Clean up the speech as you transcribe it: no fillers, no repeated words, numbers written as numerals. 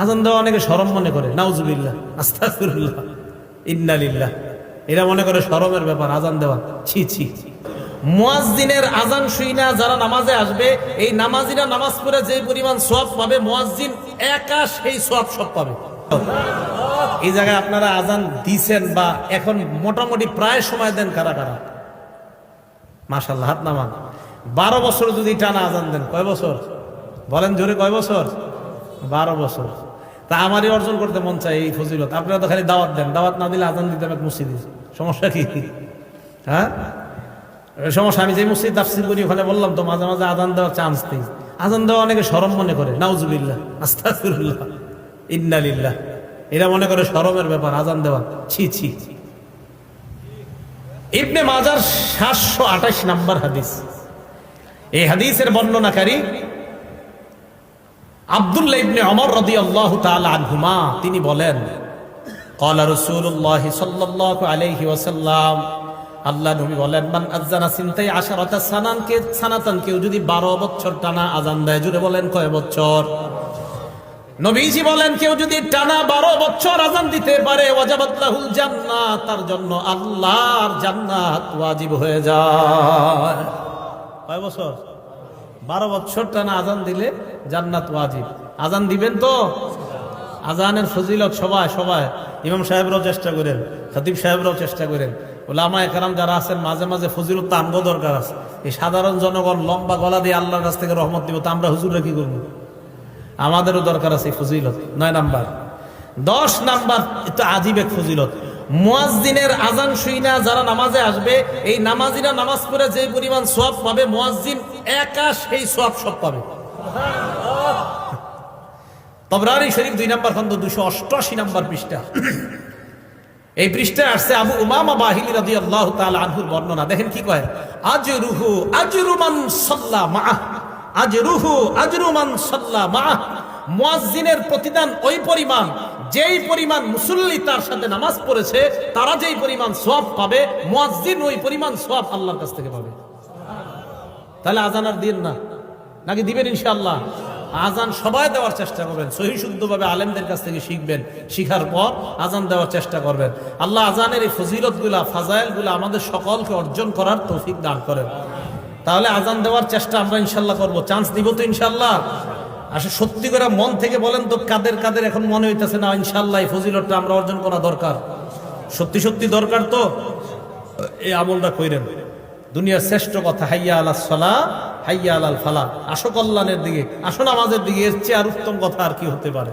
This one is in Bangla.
আজান দেওয়া অনেকে শরম মনে করে, নাউজুবিল্লাহ, আস্তাগফিরুল্লাহ, ইন্না লিল্লাহ। এরা মনে করে শরমের ব্যাপার আজান দেওয়া, ছি ছি। মুয়াজ্জিনের আজান শুইনা যারা নামাজে আসবে, এই নামাজিরা নামাজ পড়ে যে পরিমাণ সওয়াব পাবে, মুয়াজ্জিন একা সেই সওয়াব সব পাবে। এই জায়গায় আপনারা আজান দিছেন বা এখন মোটামুটি প্রায় সময় দেন কারা কারা? মাশাআল্লাহ, হাত নামান। 12 বছর যদি টানা আজান দেন, কয় বছর বলেন জোরে, কয় বছর? 12 বছর। তা আমারই অর্জন করতে মন চায় এই ফজিলত। আপনারা তো খালি দাওয়াত দেন, দাওয়াত না দিলে আজান দিতে হবে মসজিদে, সমস্যা কি? হ্যাঁ সমস্যা। আমি যে মসজিদ তাফসীর করি ওখানে বললাম তো মাঝে মাঝে আজান দেওয়ার চান্স নেই। আজান দেওয়া অনেকে শরম মনে করে, নাউজুবিল্লাহ, আস্তাগফিরুল্লাহ, ইন্না লিল্লাহ। এরা মনে করে শরমের ব্যাপার আজান দেওয়া, ছি ছি। ইবনে মাজার 728 নম্বর হাদিস। এই হাদিসের বর্ণনাকারী আব্দুল্লাহ ইবনে ওমর রাদিয়াল্লাহু তাআলা আনহুমা, তিনি বলেন, ক্বালা রাসূলুল্লাহ সাল্লাল্লাহু আলাইহি ওয়াসাল্লাম, আল্লাহ নবী বলেন, মান আযানা সিনতাই আশারাতা সানাতান, কেউ যদি 12 বছর টানা আজান দেয়, জুড়ে বলেন কয় বছর? নবীজি বলেন, কেউ যদি টানা 12 বছর আজান দিতে পারে, ওয়াজাবাত লাহুল জান্নাত, তার জন্য আল্লাহর জান্নাত ওয়াজিব হয়ে যায়। কয় বছর? 12 বছর টানা আজান দিলে জান্নাত ওয়াজিব। আজান দিবেন তো? আজানের ফজিলত সবাই সবাই, ইমাম সাহেবরাও চেষ্টা করেন, খতিব সাহেবরাও চেষ্টা করেন, উলামায়ে কেরাম যারা আছেন মাঝে মাঝে ফজিলত তো আমগো দরকার আছে। এই সাধারণ জনগণ লম্বা গলা দিয়ে আল্লাহর কাছ থেকে রহমত দিব, তা আমরা হুজুররা কি করবো? আমাদেরও দরকার আছে ফজিলত। 9 নাম্বার। 10 নাম্বার, এটা আজীব এক ফজিলত। মুয়াজ্জিনের আজান শুইনা যারা নামাজে আসবে, এই নামাজিরা নামাজ পড়ে যে পরিমাণ সওয়াব পাবে, মুয়াজ্জিন একা সেই সওয়াব সব পাবে। তবরানী শরীফ 2 নম্বর খন্ড 288 নম্বর পৃষ্ঠা। এই পৃষ্ঠায় আসছে আবু উমামা বাহিলী রাদিয়াল্লাহু তাআলা আনহুর বর্ণনা। দেখেন কি কয়, আজরুহু আজরু মান সাল্লা মাআহ, আজরুহু আজরু মান সাল্লা মাআহ। মুয়াজ্জিনের প্রতিদান ওই পরিমাণ যেই পরিমাণ মুসল্লি তার সাথে নামাজ পড়েছে, তারা যেই পরিমাণ সওয়াব পাবে, মুয়াজ্জিন ওই পরিমাণ সওয়াব আল্লাহর কাছ থেকে পাবে। তাহলে আজান আর দিন না, নাকি দিবেন? ইনশাআল্লাহ আজান সবাই দেওয়ার চেষ্টা করবেন, সহি শুদ্ধভাবে আলেমদের কাছ থেকে শিখবেন, শিখার পর আজান দেওয়ার চেষ্টা করবেন। আল্লাহ আজানের এই ফজিলতগুলা, ফাজাইলগুলা আমাদের সকলকে অর্জন করার তৌফিক দান করেন। তাহলে আজান দেওয়ার চেষ্টা আমরা ইনশাআল্লাহ করব। চান্স দিব তো ইনশাআল্লাহ? আসলে সত্যি করে মন থেকে বলেন তো, কাদের কাদের এখন মনে হইতেছে না ইনশাআল্লাহ এই ফজিলতটা আমরা অর্জন করা দরকার? সত্যি সত্যি দরকার তো? এই আমলটা কইরেন। দুনিয়ার শ্রেষ্ঠ কথা, হাইয়া আলাস সালাহ হাইয়া আলাল ফালাহ। আসো কল্যাণের দিকে, আসো নামাজের দিকে, এর চেয়ে আর উত্তম কথা আর কি হতে পারে?